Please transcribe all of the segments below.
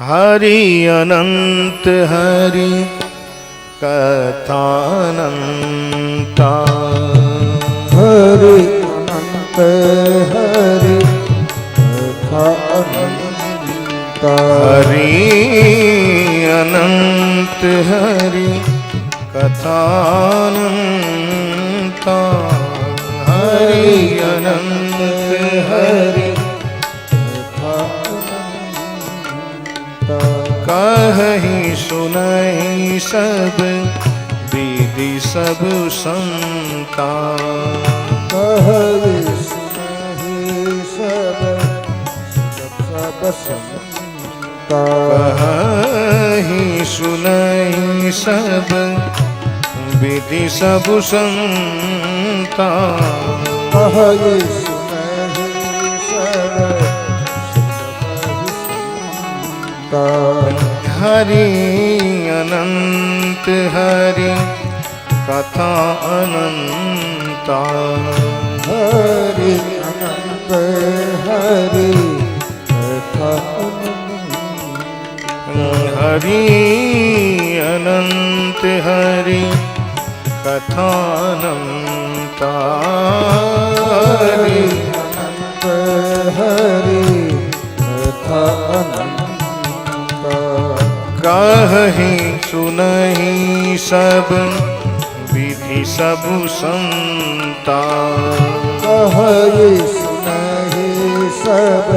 हरि अनंत हरि कथानंता हरि अनंत हरि कथानंता हरि अनंत हरि कथानंता हरि अनंत हरि कहि सुनहि सब विधि सब संता कहि सुनहि सब संता कहि सुनहि सब विधि सब संता कहि सुनहि सब हरि अनंत हरि कथा अनंता हरि अनंत हरि कथा हरि अनंत हरि कथा अनंता हरि अनंत हरि कथा अनंता कहि सुनहि सब विधि सब संता कहि सुनहि सब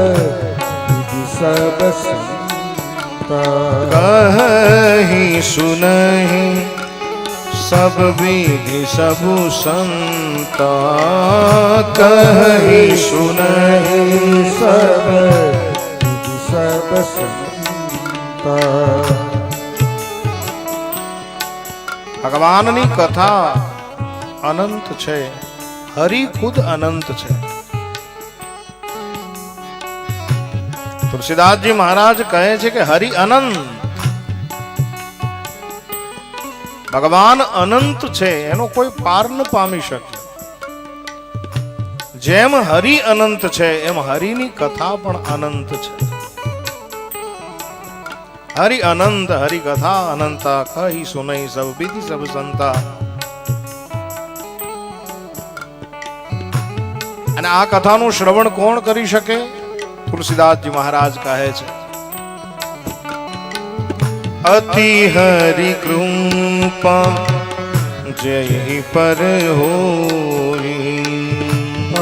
विधि सब संता कहि सुनहि सब विधि सब संता कहि सुनहि सब विधि सब संता ભગવાનની કથા અનંત છે. હરિ ખુદ અનંત છે. તુલસીદાસજી મહારાજ કહે છે કે હરિ અનંત, ભગવાન અનંત છે, એનો કોઈ પાર ન પામી શકે. જેમ હરિ અનંત છે એમ હરિની કથા પણ અનંત છે. हरि अनंत हरि कथा अनंता कहि सुनहि सब विधि सब संता. અને આ કથાનું શ્રવણ કોણ કરી શકે? તુલસીદાસજી મહારાજ કહે છે અતિ હરિ કૃપા જય પર હોઈ.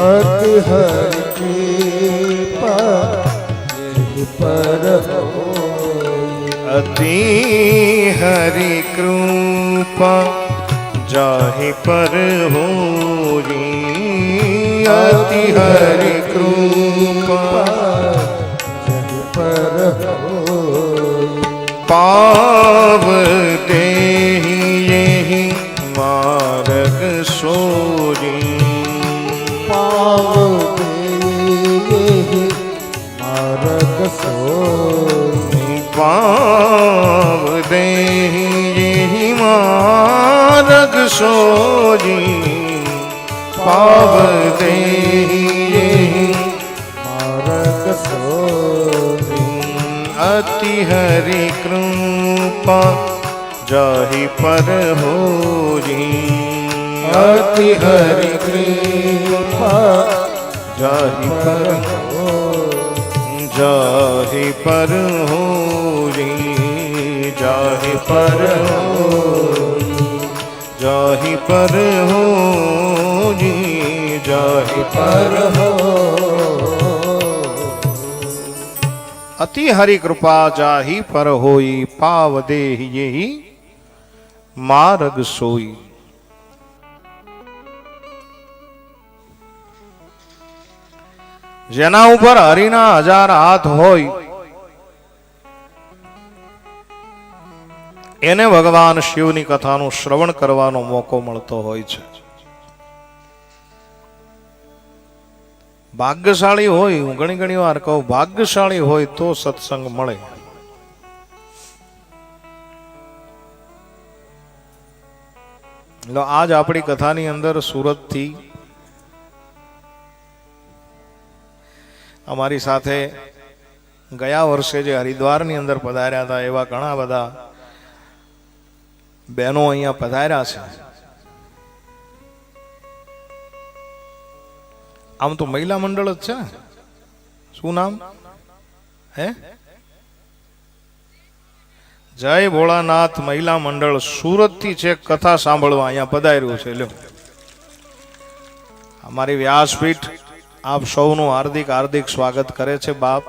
अति हरि कृपा जय पर होई. अति हरि कृपा जाहि पर होई. अति हरि कृपा जय पर होई. पाव देहि यहि मार्ग सोई. पाव देहि मार्ग सोई. पाव देहि यहि मार्ग सोई. पाव देहि यहि मार्ग सोई. अति हरि कृपा जाहि पर होई. अति हरि कृपा जाहि पर जाहि पर होई. जाहि पर होई. जाहि पर होई. जाहि पर अति हरि कृपा जाहि पर होई. पाव देहि यहि मार्ग सोई. જેના ઉપર હરિના 1000 હાથ હોય એને ભગવાન શિવની કથાનું શ્રવણ કરવાનો મોકો મળતો હોય છે. ભાગ્યશાળી હોય, હું ઘણી વાર કહું, ભાગ્યશાળી હોય તો સત્સંગ મળે. આજ આપણી કથાની અંદર સુરતથી અમારી સાથે ગયા વર્ષે જે હરિદ્વારની અંદર પધાર્યા હતા એવા ઘણા બધા બહેનો અહીંયા પધાર્યા છે. આમ તો મહિલા મંડળ જ છે ને. શું નામ હે? જય ભોળાનાથ મહિલા મંડળ સુરત થી છે. કથા સાંભળવા અહીંયા પધાર્યું છે. લ્યો, અમારી વ્યાસપીઠ આપ સૌનું હાર્દિક હાર્દિક સ્વાગત કરે છે. બાપ,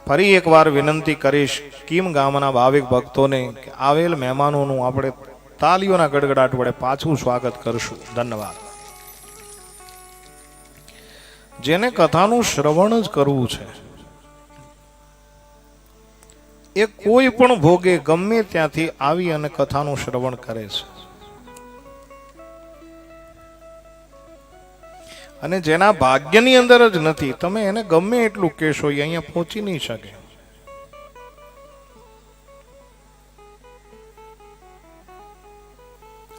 ફરી એકવાર વિનંતી કરીશ કીમ ગામના ભાવિક ભક્તોને કે આવેલ મહેમાનોનું આપણે તાલીઓના ગડગડાટ વડે પાછું સ્વાગત કરશું. ધન્યવાદ. જેને કથાનું શ્રવણ જ કરવું છે એ કોઈ પણ ભોગે ગમે ત્યાંથી આવી અને કથાનું શ્રવણ કરે છે. અને જેના ભાગ્યની અંદર જ નથી, તમે એને ગમે એટલું કહેશો એ અહીંયા પહોંચી નહીં શકે.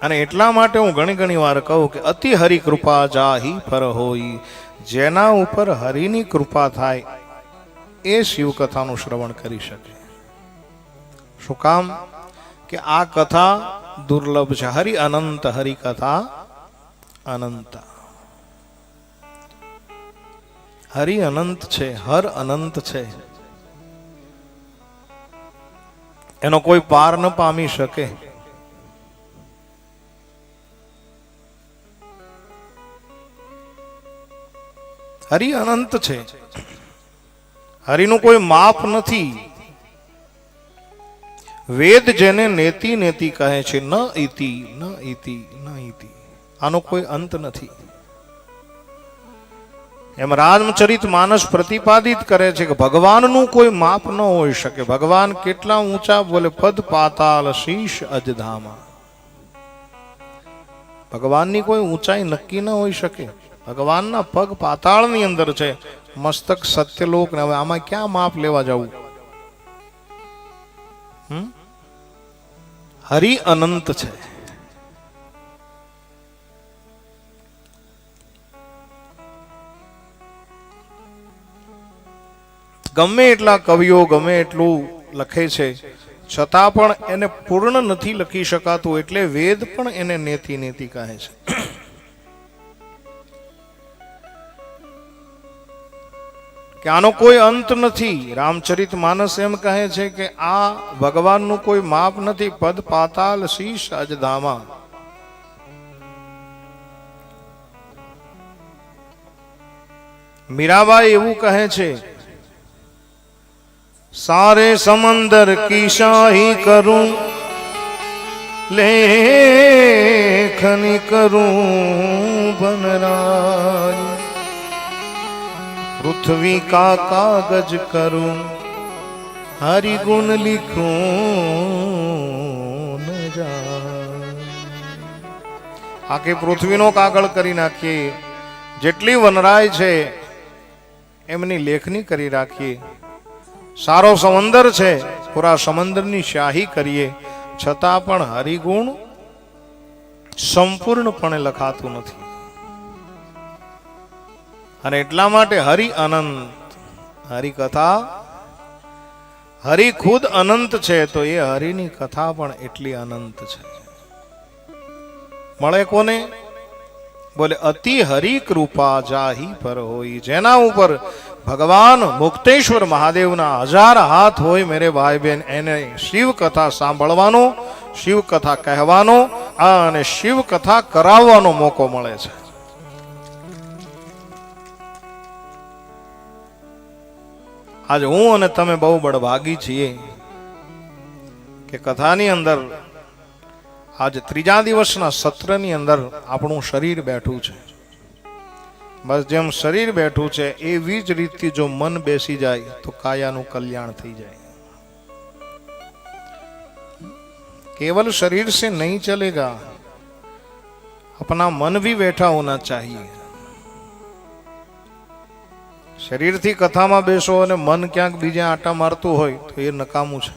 અને એટલા માટે હું ઘણી વાર કહું કે અતિ હરિ કૃપા જાહી પર હોય. જેના ઉપર હરિની કૃપા થાય એ શિવ કથાનું શ્રવણ કરી શકે. શું કામ? કે આ કથા દુર્લભ છે. હરિ અનંત, હરિ કથા અનંત. હરિ અનંત છે, હર અનંત છે, એનો કોઈ પાર ન પામી શકે. હરિ અનંત છે, હરિનું કોઈ માપ નથી. વેદ જેને નેતિ નેતિ કહે છે, ન ઇતિ ન ઇતિ ન ઇતિ, આનો કોઈ અંત નથી. એમ રામચરિત માનસ પ્રતિપાદિત કરે છે કે ભગવાનનું કોઈ માપ ન હોઈ શકે. ભગવાન કેટલા ઊંચા? બોલે પદ પાતાલ શીશ અજધામા. ભગવાનની કોઈ ઊંચાઈ નક્કી ન હોઈ શકે. ભગવાનના પગ પાતાળની અંદર છે, મસ્તક સત્યલોક ને. હવે આમાં ક્યાં માપ લેવા જવું? હરિ અનંત છે. ગમે એટલા કવિઓ ગમે એટલું લખે છે છતાં પણ એને પૂર્ણ નથી લખી શકાતું. એટલે વેદ પણ એને નેતિ નેતિ કહે છે. કે આનો કોઈ અંત નથી. રામચરિત માનસ એમ કહે છે કે આ ભગવાનનું કોઈ માપ નથી. પદ પાતાલ શીશ અજધામા. મીરાબાઈ એવું કહે છે, सारे समंदर की शाही करूं, लेखनी करूं बनराज, पृथ्वी का कागज करूं, हरि गुण लिखूं न जाए. आखी पृथ्वीनो कागळ करी नाखीए, जेटली वनराय छे एमनी लेखनी करी राखीए. सारो समंदर छे, पूरा समंदरनी शाही करिए छतां पण हरिगुण संपूर्णपणे लखातुं नथी. अने एटला माटे हरि अनंत, हरि कथा, हरि खुद अनंत छे तो ए हरिनी कथा पण एटली अनंत छे. मळे कोने? बोले अति हरि कृपा जाही पर होई. जेना ऊपर भगवान मुक्तेश्वर महादेवना 1000 हाथ होय मेरे भाई बहन, एने शिव कथा सांभळवानो, शिव कथा कहेवानो अने शिव कथा करावવાનો મોકો મળે છે. आज હું અને તમે બહુ બળભાગી છીએ કે કથાની અંદર આજ ત્રીજા દિવસના સત્રની અંદર આપણું શરીર બેઠું છે. બસ જેમ શરીર બેઠું છે એવી જ રીતથી જો મન બેસી જાય તો કાયાનું કલ્યાણ થઈ જાય. केवल शरीर से नहीं चलेगा, अपना मन भी बैठा होना चाहिए. शरीर थी कथा में बेसो और मन क्या बीजे आटा मारतु होय तो ये नकामू छे.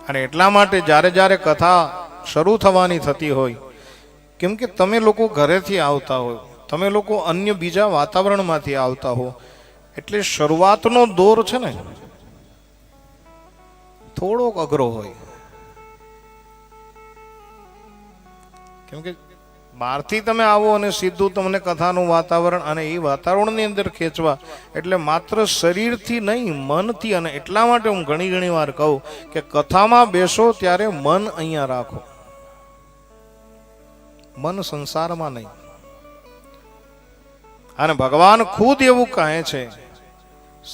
અને એટલા માટે જ્યારે જ્યારે કથા શરૂ થવાની થતી હોય, કેમ કે તમે લોકો ઘરેથી આવતા હોય, તમે લોકો અન્ય બીજા વાતાવરણમાંથી આવતા હો, એટલે શરૂઆતનો દોર છે ને થોડોક અઘરો હોય. કેમ કે બહારથી તમે આવો અને સીધું તમને કથાનું વાતાવરણ અને એ વાતાવરણની અંદર ખેંચવા, એટલે માત્ર શરીરથી નહીં મનથી. અને એટલા માટે હું ઘણી ઘણી વાર કહું કે કથામાં બેસો ત્યારે મન અહીંયા રાખો, મન સંસારમાં નહીં. અને ભગવાન ખુદ એવું કહે છે,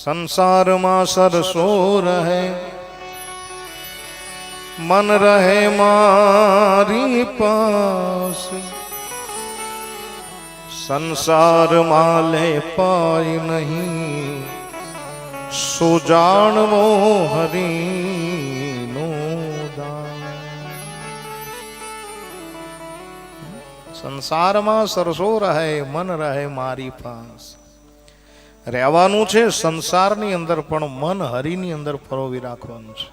સંસારમાં સરસો રહે મન રહે મારી પાસ, સંસાર માલે પાય નહીં સો જાણવો હરિનો દાન. સંસારમાં સરસો રહે મન રહે મારી પાસ. રહેવાનું છે સંસારની અંદર, પણ મન હરિની અંદર પરોવી રાખવાનું છે.